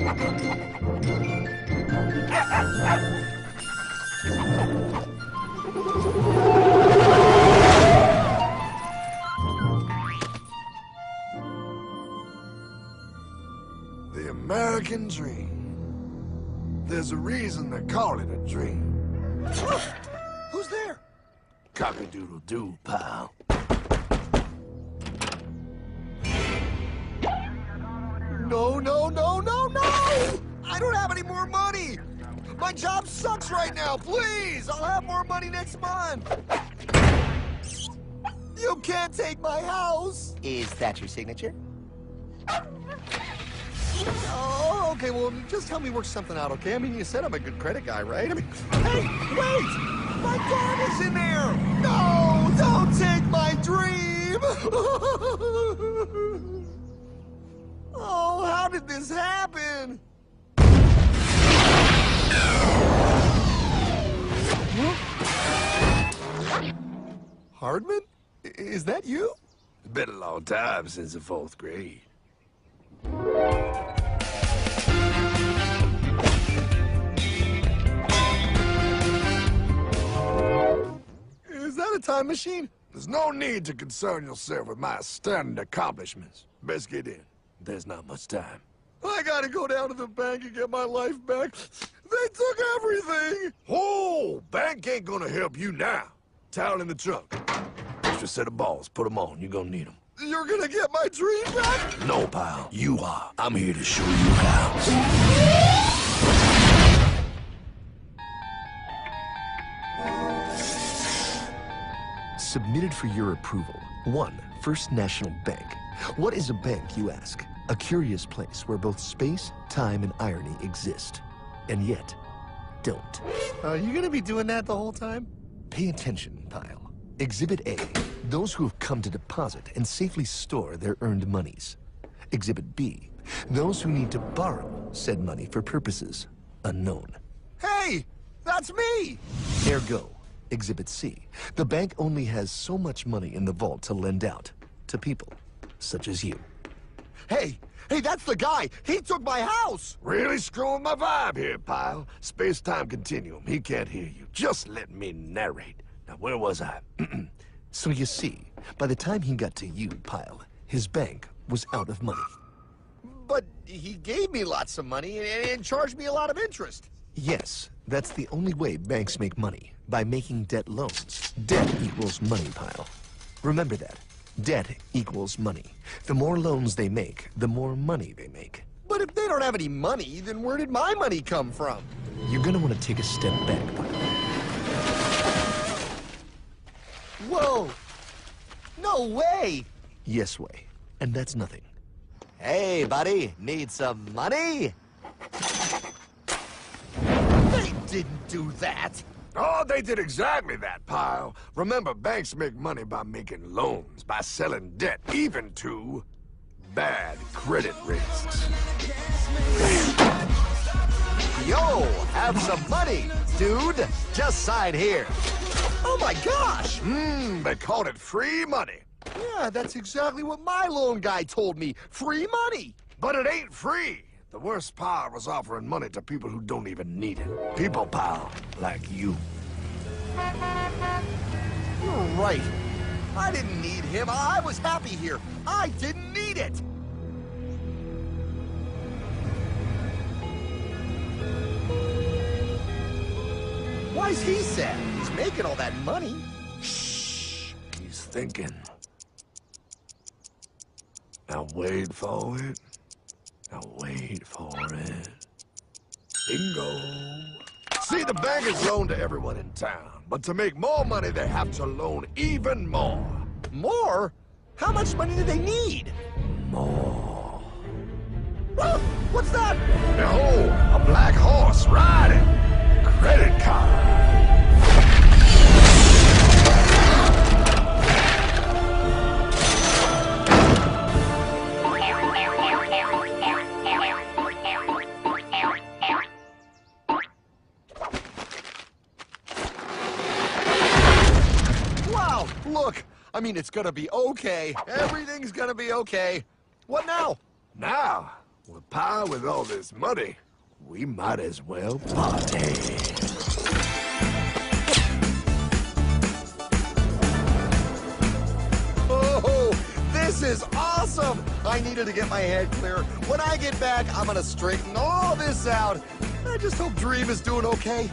The American dream. There's a reason they call it a dream. Who's there? Cock-a-doodle-doo, pal. No, no, no, no, no! I don't have any more money! My job sucks right now, please! I'll have more money next month! You can't take my house! Is that your signature? Oh, okay, well, just help me work something out, okay? I mean, you said I'm a good credit guy, right? I mean, hey, wait! My dad is in there! No, don't take my dream! Oh, how did this happen? Hardman? Is that you? It's been a long time since the 4th grade. Is that a time machine? There's no need to concern yourself with my stunning accomplishments. Best get in. There's not much time. I gotta go down to the bank and get my life back. They took everything! Oh, bank ain't gonna help you now. Towel in the trunk. Extra set of balls. Put them on. You're gonna need them. You're gonna get my dream back? No, pal. You are. I'm here to show you how. Submitted for your approval. 1. First National Bank. What is a bank, you ask? A curious place where both space, time, and irony exist. And yet, don't. Are you gonna be doing that the whole time? Pay attention, pile. Exhibit A. Those who have come to deposit and safely store their earned monies. Exhibit B. Those who need to borrow said money for purposes unknown. Hey! That's me! Ergo, Exhibit C. The bank only has so much money in the vault to lend out to people such as you. Hey! Hey, that's the guy! He took my house! Really screwing my vibe here, pal. Space-time continuum. He can't hear you. Just let me narrate. Now, where was I? So you see, by the time he got to you, Pile, his bank was out of money. But he gave me lots of money and charged me a lot of interest. Yes, that's the only way banks make money, by making debt loans. Debt equals money, Pile. Remember that. Debt equals money. The more loans they make, the more money they make. But if they don't have any money, then where did my money come from? You're gonna want to take a step back, Pile. Whoa! No way! Yes way. And that's nothing. Hey, buddy, need some money? They didn't do that! Oh, they did exactly that, pal. Remember, banks make money by making loans, by selling debt, even to bad credit risks. Yo, have some money, dude. Just sign here. Oh my gosh! They called it free money. Yeah, that's exactly what my loan guy told me. Free money! But it ain't free. The worst part was offering money to people who don't even need it. People, pal, like you. You're right. I didn't need him. I was happy here. I didn't need it. Why's he sad? He's making all that money. Shh. He's thinking. Now wait for it. Now wait for it. Bingo. See, the bank is loaned to everyone in town. But to make more money, they have to loan even more. More? How much money do they need? More. Ah, what's that? Behold, a black horse riding. Credit card. Wow, look. I mean, it's gonna be okay. Everything's gonna be okay. What now? Now, Well, pal, with all this money, we might as well party. Oh, this is awesome! I needed to get my head clear. When I get back, I'm gonna straighten all this out. I just hope Dream is doing okay.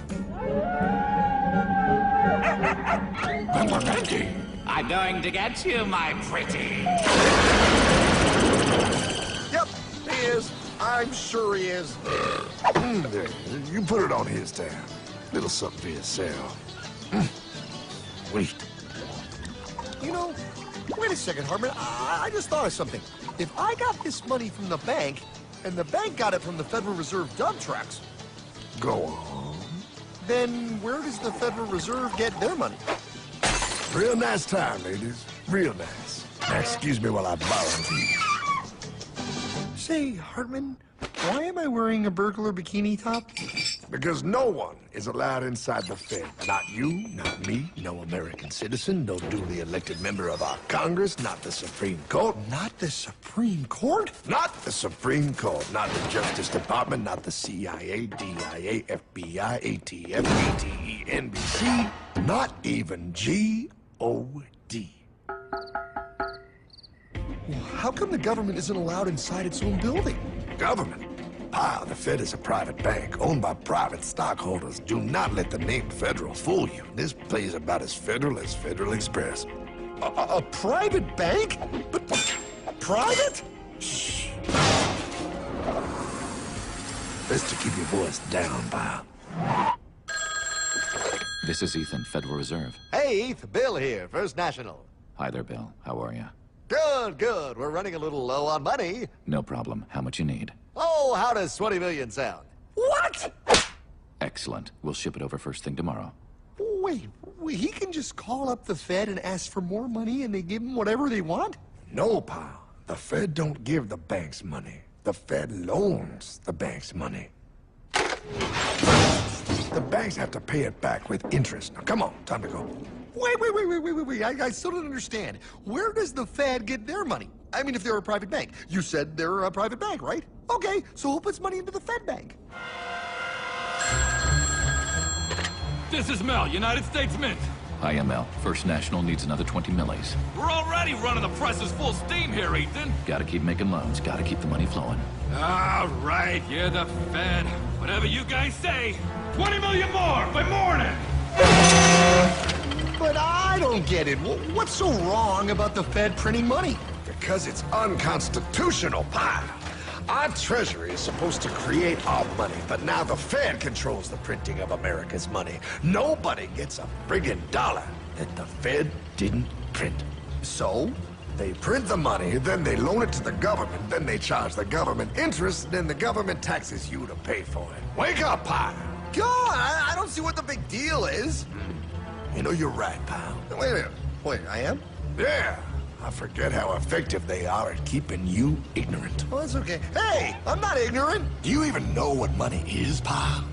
I'm going to get you, my pretty. Yep, he is. I'm sure he is. There, you put it on his tab. Little something for yourself. Wait. You know, wait a second, Hartman. I just thought of something. If I got this money from the bank, and the bank got it from the Federal Reserve dump trucks, Go on. then where does the Federal Reserve get their money? Real nice time, ladies. Real nice. Now, excuse me while I borrow these. Say, Hartman, why am I wearing a burglar bikini top? Because no one is allowed inside the Fed. Not you, not me, no American citizen, no duly elected member of our Congress, not the Supreme Court. Not the Supreme Court? Not the Supreme Court, not the Justice Department, not the CIA, DIA, FBI, ATF, ATE, NBC, not even G.O.D. How come the government isn't allowed inside its own building? Government? Pile, the Fed is a private bank owned by private stockholders. Do not let the name Federal fool you. This place is about as federal as Federal Express. A private bank? But private? Shh. Best to keep your voice down, pal. This is Ethan, Federal Reserve. Hey, Eth, Bill here, First National. Hi there, Bill. How are you? Good, good. We're running a little low on money. No problem. How much you need? Oh, how does 20 million sound? What? Excellent. We'll ship it over first thing tomorrow. Wait, he can just call up the Fed and ask for more money and they give him whatever they want? No, pal. The Fed don't give the banks money. The Fed loans the banks money. The banks have to pay it back with interest. Now, come on, time to go. Wait. I still don't understand. Where does the Fed get their money? I mean, if they're a private bank. You said they're a private bank, right? Okay, so who puts money into the Fed bank? This is Mel, United States Mint. Hi, ML. First National needs another 20 millis. We're already running the presses full steam here, Ethan. Gotta keep making loans. Gotta keep the money flowing. All right, you're the Fed. Whatever you guys say. 20 million more by morning. But I don't get it. What's so wrong about the Fed printing money? Because it's unconstitutional, pal. Our Treasury is supposed to create our money, but now the Fed controls the printing of America's money. Nobody gets a friggin' dollar that the Fed didn't print. So? They print the money, then they loan it to the government, then they charge the government interest, then the government taxes you to pay for it. Wake up, pal! God, I don't see what the big deal is. You know, you're right, pal. Wait a minute. Wait, I am? Yeah, I forget how effective they are at keeping you ignorant. Well, that's okay. Hey, I'm not ignorant. Do you even know what money is, pal?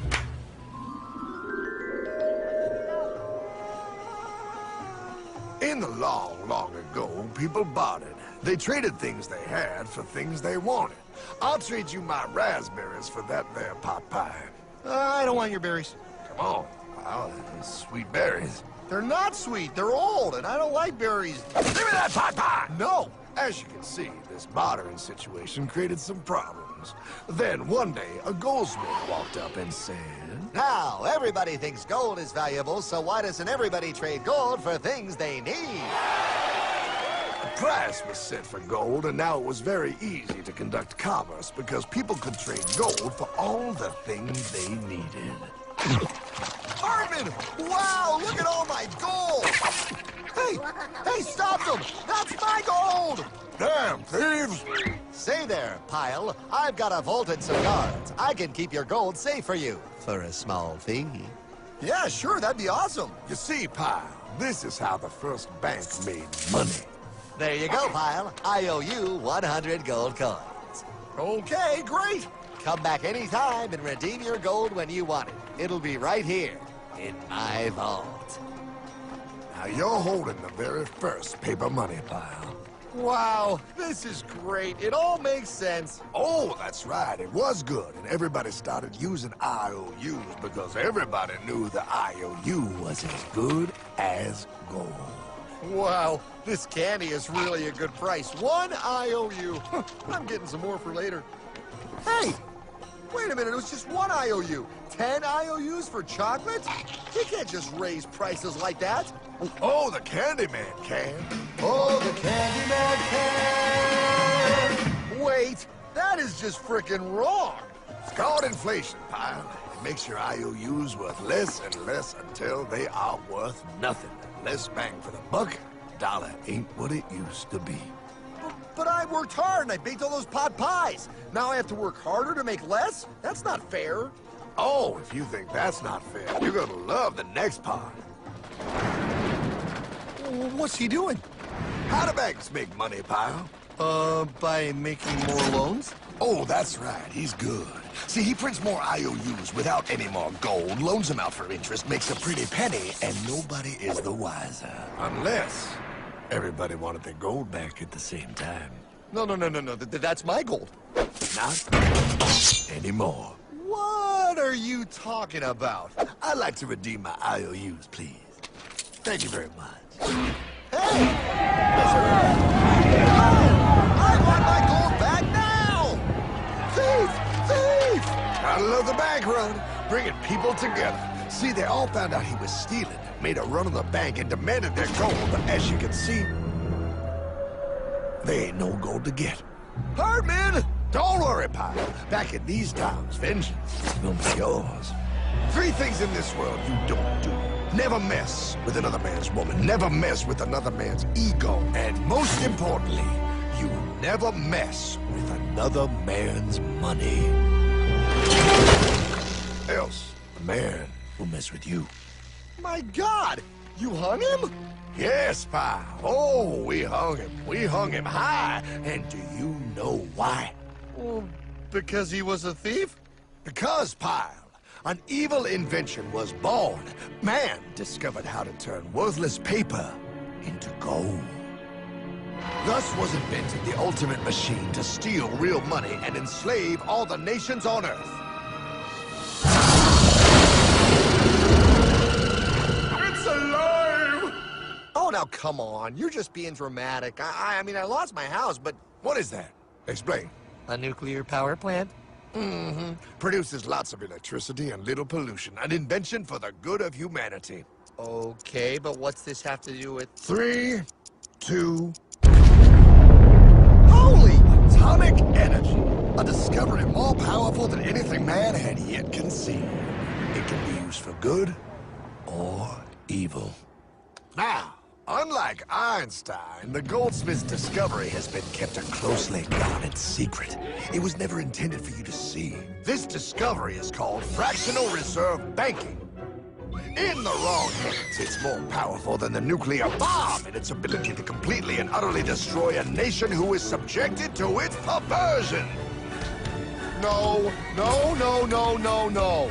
In the long, long ago, people bartered. They traded things they had for things they wanted. I'll trade you my raspberries for that there pot pie. I don't want your berries. Come on, pal, they're sweet berries. They're not sweet. They're old, and I don't like berries. Give me that pot pie! No. As you can see, this bartering situation created some problems. Then one day, a goldsmith walked up and said, Now, everybody thinks gold is valuable, so why doesn't everybody trade gold for things they need? a price was set for gold, and now it was very easy to conduct commerce because people could trade gold for all the things they needed. Hartman! Wow, look at all my gold! Hey, stop them! That's my gold! Damn thieves! Say there, Pile. I've got a vault and some guards. I can keep your gold safe for you for a small fee. Yeah, sure, that'd be awesome. You see, Pile, this is how the first bank made money. There you go, Pile. I owe you 100 gold coins. Okay, great. Come back anytime and redeem your gold when you want it. It'll be right here in my vault. Now you're holding the very first paper money, Pile. Wow, this is great. It all makes sense. Oh, that's right. It was good. And everybody started using IOUs because everybody knew the IOU was as good as gold. Wow, this candy is really a good price. 1 IOU. I'm getting some more for later. Hey, wait a minute. It was just 1 IOU. 10 IOUs for chocolate? You can't just raise prices like that. Oh, the Candyman can. Oh, the Candyman can! Wait, that is just frickin' wrong. It's called inflation, pal. It makes your IOUs worth less and less until they are worth nothing. Less bang for the buck. Dollar ain't what it used to be. But I worked hard and I baked all those pot pies. Now I have to work harder to make less? That's not fair. Oh, if you think that's not fair, you're gonna love the next part. What's he doing? How do banks make money, pal? By making more loans? Oh, that's right. He's good. See, he prints more IOUs without any more gold, loans them out for interest, makes a pretty penny, and nobody is the wiser. Unless everybody wanted their gold back at the same time. No. That's my gold. Not anymore. What are you talking about? I'd like to redeem my IOUs, please. Thank you very much. Hey! I want my gold back now! Thief! Thief! I love the bank run, bringing people together. See, they all found out he was stealing, made a run on the bank, and demanded their gold. But as you can see, there ain't no gold to get. Hardman! Don't worry, pal. Back in these times, vengeance will be yours. 3 things in this world you don't do. Never mess with another man's woman. Never mess with another man's ego. And most importantly, you never mess with another man's money. Else, the man will mess with you. My God! You hung him? Yes, pal. Oh, we hung him. We hung him high. And do you know why? Well, because he was a thief? Because, pal, an evil invention was born. Man discovered how to turn worthless paper into gold. Thus was invented the ultimate machine to steal real money and enslave all the nations on Earth. It's alive! Oh, now come on. You're just being dramatic. I mean, I lost my house, but... What is that? Explain. A nuclear power plant? Mm-hmm. Produces lots of electricity and little pollution. An invention for the good of humanity. Okay, but what's this have to do with... 3, 2... Holy! Atomic energy. A discovery more powerful than anything man had yet conceived. It can be used for good or evil. Now, unlike Einstein, the goldsmith's discovery has been kept a closely guarded secret. It was never intended for you to see. This discovery is called fractional reserve banking. In the wrong hands, it's more powerful than the nuclear bomb in its ability to completely and utterly destroy a nation who is subjected to its perversion. No.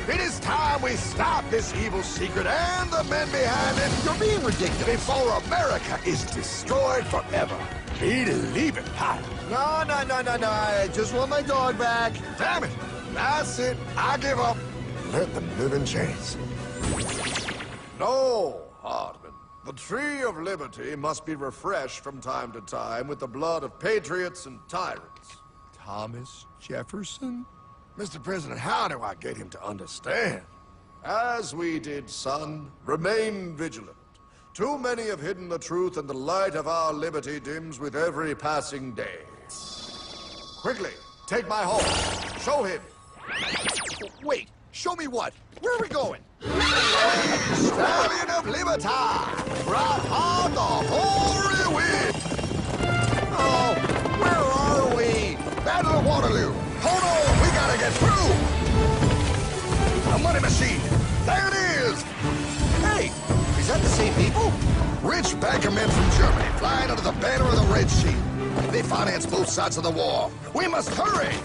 It is time we stop this evil secret and the men behind it. You're being ridiculous. Before America is destroyed forever. Believe it, pal. No. I just want my dog back. Damn it. That's it. I give up. Let them live in chains. No, Hardman. The tree of liberty must be refreshed from time to time with the blood of patriots and tyrants. Thomas Jefferson? Mr. President, how do I get him to understand? As we did, son, remain vigilant. Too many have hidden the truth, and the light of our liberty dims with every passing day. Quickly, take my horse. Show him. Wait, show me what? Where are we going? Stallion of Liberty! Brought on the hoary wind! Oh, where are we? Battle of Waterloo! Hold on, we gotta get through! A money machine! There it is! Hey, is that the same people? Rich banker men from Germany flying under the banner of the Red Sheet. They finance both sides of the war. We must hurry!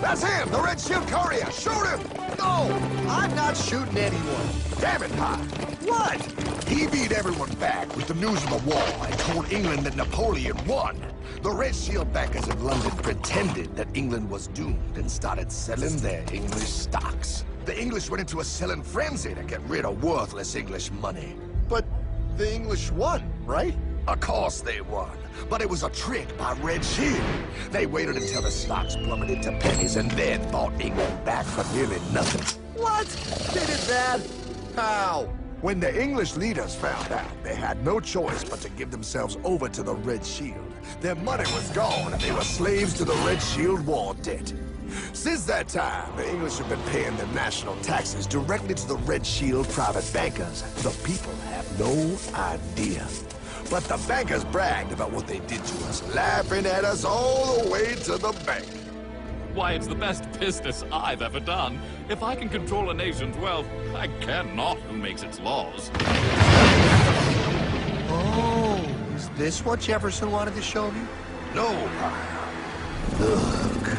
That's him, the Red Shield courier! Shoot him! No, I'm not shooting anyone. Damn it, Pop! What? He beat everyone back with the news of the war and told England that Napoleon won. The Red Shield bankers in London pretended that England was doomed and started selling their English stocks. The English went into a selling frenzy to get rid of worthless English money. But the English won, right? Of course they won, but it was a trick by Red Shield. They waited until the stocks plummeted to pennies and then bought England back for nearly nothing. What? They did that? How? When the English leaders found out, they had no choice but to give themselves over to the Red Shield. Their money was gone, and they were slaves to the Red Shield war debt. Since that time, the English have been paying their national taxes directly to the Red Shield private bankers. The people have no idea. But the bankers bragged about what they did to us, laughing at us all the way to the bank. Why, it's the best business I've ever done. If I can control a nation's wealth, I care not who makes its laws. Oh, is this what Jefferson wanted to show me? No, Pyle. Look.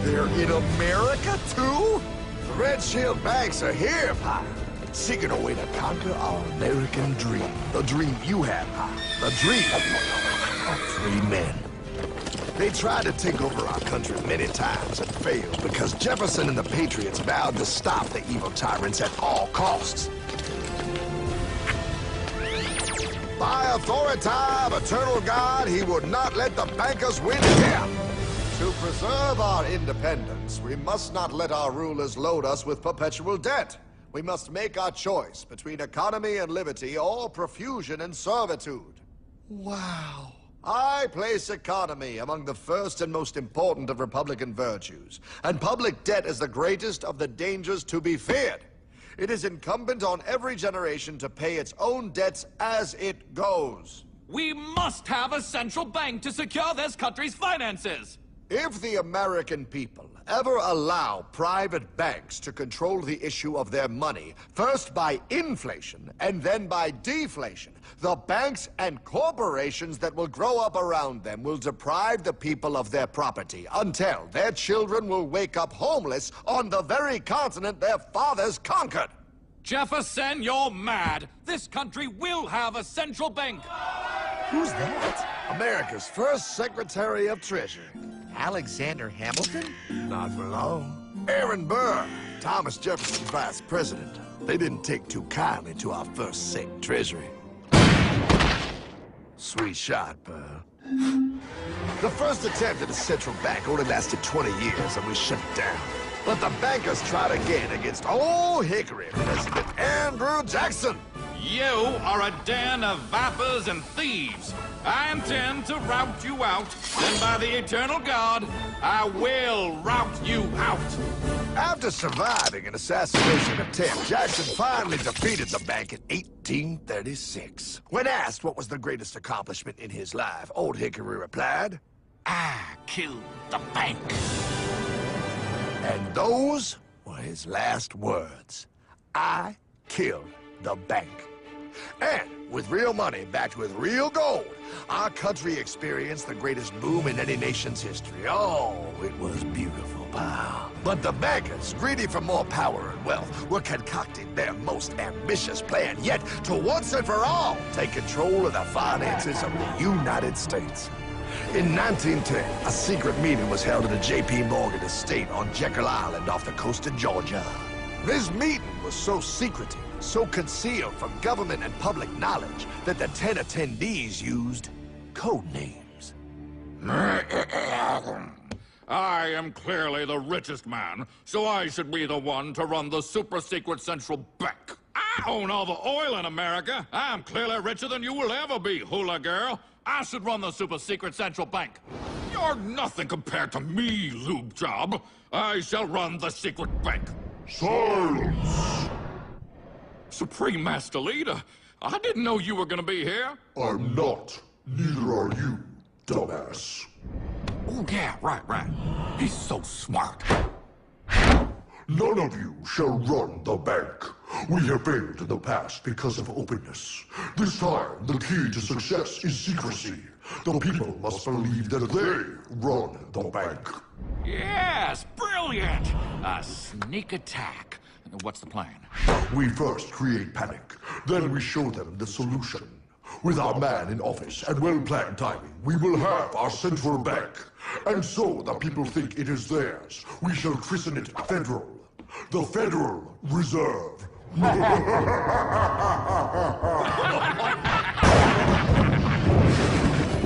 They're in America, too? The Red Shield banks are here, Pyle. Seeking a way to conquer our American dream. The dream you have, Pyle. The dream of free men. They tried to take over our country many times and failed because Jefferson and the Patriots vowed to stop the evil tyrants at all costs. By authority of eternal God, he would not let the bankers win again. To preserve our independence, we must not let our rulers load us with perpetual debt. We must make our choice between economy and liberty or profusion and servitude. Wow. I place economy among the first and most important of Republican virtues, and public debt is the greatest of the dangers to be feared. It is incumbent on every generation to pay its own debts as it goes. We must have a central bank to secure this country's finances. If the American people ever allow private banks to control the issue of their money, first by inflation and then by deflation, the banks and corporations that will grow up around them will deprive the people of their property until their children will wake up homeless on the very continent their fathers conquered. Jefferson, you're mad. This country will have a central bank. Who's that? America's first Secretary of Treasury. Alexander Hamilton? Not for long. Aaron Burr, Thomas Jefferson's vice president. They didn't take too kindly to our first Sec Treasury. Sweet shot, Burr. The first attempt at a central bank only lasted 20 years and we shut it down. But the bankers tried again against Old Hickory President Andrew Jackson. You are a den of vipers and thieves. I intend to rout you out, and by the eternal God, I will rout you out. After surviving an assassination attempt, Jackson finally defeated the bank in 1836. When asked what was the greatest accomplishment in his life, Old Hickory replied, I killed the bank. and those were his last words. I killed the bank. And with real money backed with real gold, our country experienced the greatest boom in any nation's history. Oh, it was beautiful, pal. But the bankers, greedy for more power and wealth, were concocting their most ambitious plan yet to once and for all take control of the finances of the United States. In 1910, a secret meeting was held at a J.P. Morgan estate on Jekyll Island off the coast of Georgia. This meeting was so secretive, so concealed from government and public knowledge that the 10 attendees used code names. I am clearly the richest man, so I should be the one to run the super-secret central bank. I own all the oil in America. I'm clearly richer than you will ever be, hula girl. I should run the super-secret central bank. You're nothing compared to me, lube job. I shall run the secret bank. Silence! Supreme Master Leader, I didn't know you were gonna be here. I'm not. Neither are you, dumbass. Oh, yeah, right. He's so smart. None of you shall run the bank. We have failed in the past because of openness. This time, the key to success is secrecy. The people must believe that they run the bank. Yes, brilliant! A sneak attack. What's the plan? We first create panic, then we show them the solution. With our man in office and well-planned timing, we will have our central bank. And so the people think it is theirs. We shall christen it Federal. The Federal Reserve.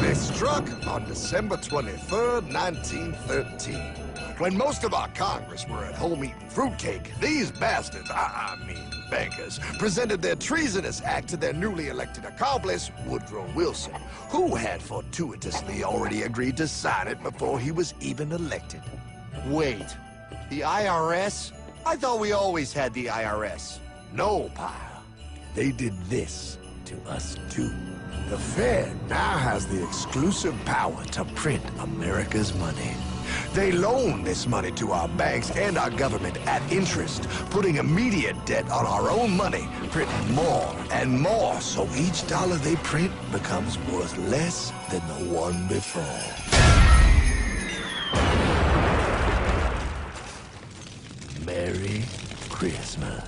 They struck on December 23rd, 1913. When most of our Congress were at home eating fruitcake, these bastards, I mean bankers, presented their treasonous act to their newly elected accomplice, Woodrow Wilson, who had fortuitously already agreed to sign it before he was even elected. Wait, the IRS? I thought we always had the IRS. No, pal. They did this to us too. The Fed now has the exclusive power to print America's money. They loan this money to our banks and our government at interest, putting immediate debt on our own money, printing more and more, so each dollar they print becomes worth less than the one before. Merry Christmas.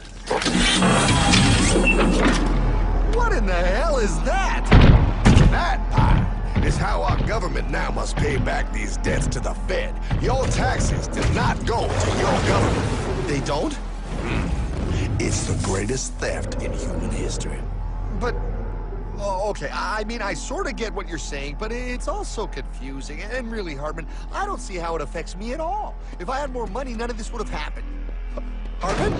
What in the hell is that? That, pal, is how our government now must pay back these debts to the Fed. Your taxes do not go to your government. They don't? It's the greatest theft in human history. But, oh, okay, I mean, I sort of get what you're saying, but it's also confusing. And really, Hartman, I don't see how it affects me at all. If I had more money, none of this would have happened. Hartman?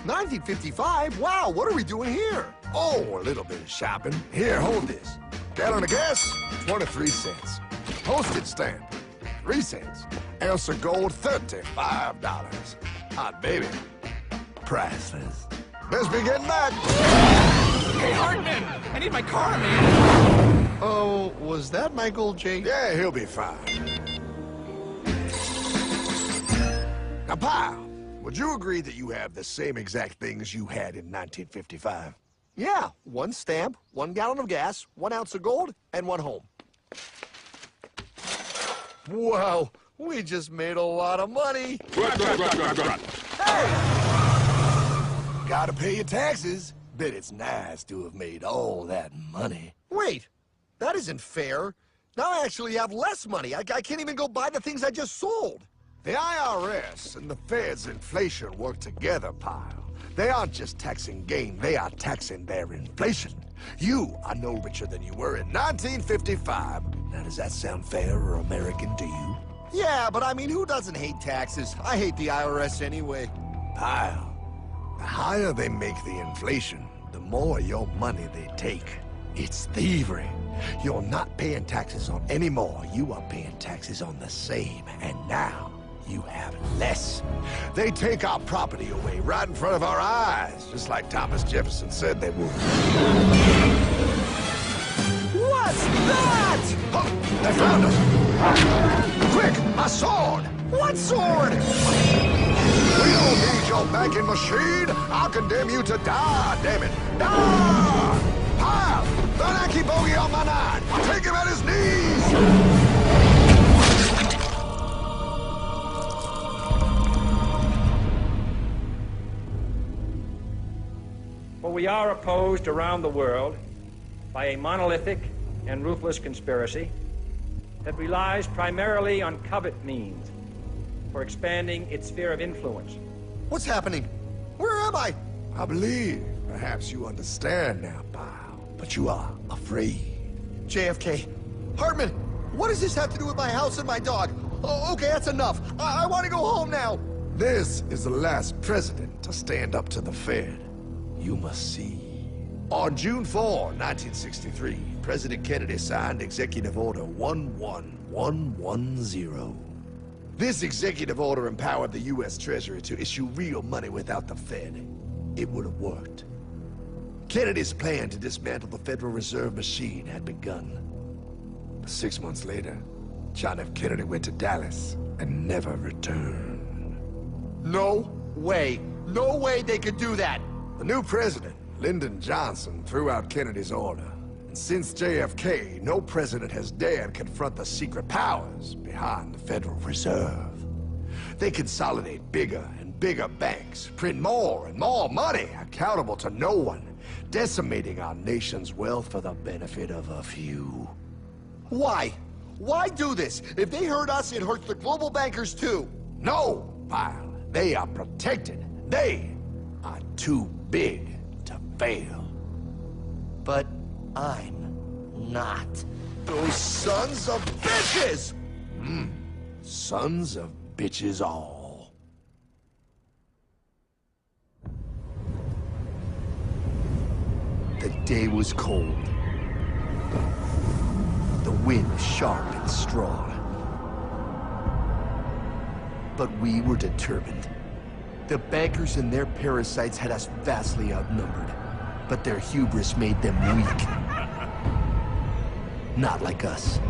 1955? Wow, what are we doing here? Oh, a little bit of shopping. Here, hold this. Gallon of gas, 23 cents. Postage stamp, 3 cents. Ounce of gold, $35. Hot baby, priceless. Best be getting back. Hey, Hartman! I need my car, man! Oh, was that Michael J? Yeah, he'll be fine. Now, pal, would you agree that you have the same exact things you had in 1955? Yeah, 1 stamp, 1 gallon of gas, 1 ounce of gold, and 1 home. Wow, we just made a lot of money. Hey! Gotta pay your taxes. Bet it's nice to have made all that money. Wait, that isn't fair. Now I actually have less money. I can't even go buy the things I just sold. The IRS and the Fed's inflation work together, pal. They aren't just taxing gain, they are taxing their inflation. You are no richer than you were in 1955. Now, does that sound fair or American to you? Yeah, but I mean, who doesn't hate taxes? I hate the IRS anyway. Pal, the higher they make the inflation, the more your money they take. It's thievery. You're not paying taxes on any more. You are paying taxes on the same. And now, you have less. They take our property away right in front of our eyes, just like Thomas Jefferson said they would. What's that? Oh, they found us! Quick, my sword! What sword? We don't need your banking machine! I'll condemn you to die, damn it! Die! Pile! The Yankee bogey on my 9! Take him at his knees! For we are opposed around the world by a monolithic and ruthless conspiracy that relies primarily on covert means for expanding its sphere of influence. What's happening? Where am I? I believe perhaps you understand now, pal, but you are afraid. JFK. Hartman, what does this have to do with my house and my dog? Oh, okay, that's enough. I want to go home now. This is the last president to stand up to the Fed. You must see. On June 4, 1963, President Kennedy signed Executive Order 11110. This executive order empowered the U.S. Treasury to issue real money without the Fed. It would have worked. Kennedy's plan to dismantle the Federal Reserve machine had begun. But 6 months later, John F. Kennedy went to Dallas and never returned. No way. No way they could do that. The new president, Lyndon Johnson, threw out Kennedy's order, And since JFK, no president has dared confront the secret powers behind the Federal Reserve. They consolidate bigger and bigger banks, print more and more money, accountable to no one, decimating our nation's wealth for the benefit of a few. Why? Why do this? If they hurt us, it hurts the global bankers too. No, pal. They are protected. They are too big to fail. But I'm not. Those sons of bitches! Sons of bitches all. The day was cold. The wind sharp and strong. But we were determined. The bankers and their parasites had us vastly outnumbered, but their hubris made them weak. Not like us.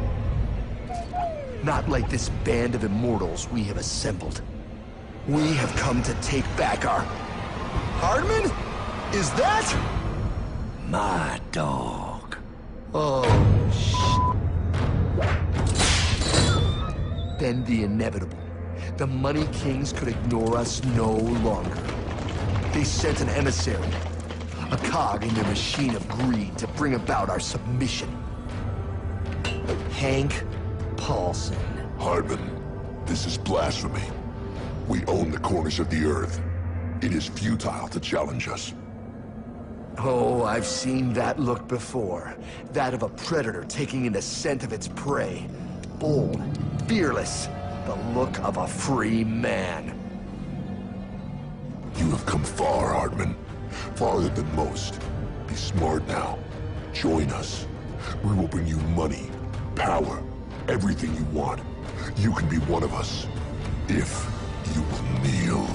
Not like this band of immortals we have assembled. We have come to take back our... Hardman? Is that? My dog. Oh, Then the inevitable. The Money Kings could ignore us no longer. They sent an emissary, a cog in their machine of greed to bring about our submission. Hank Paulson. Hardman, this is blasphemy. We own the corners of the earth. It is futile to challenge us. Oh, I've seen that look before. That of a predator taking in the scent of its prey. Bold, fearless, the look of a free man. You have come far, Hardman. Farther than most. Be smart now. Join us. We will bring you money, power, everything you want. You can be one of us, if you will kneel.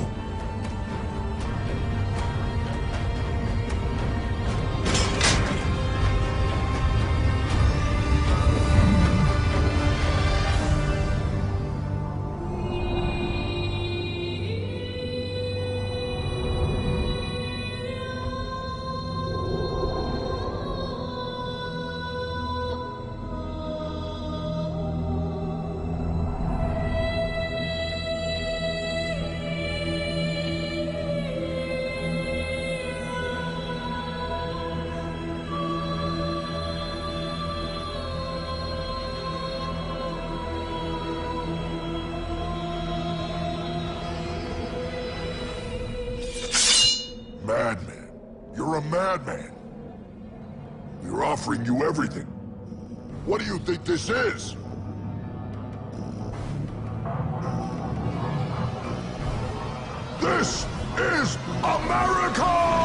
Madman. You're a madman. We're offering you everything. What do you think this is? This is America!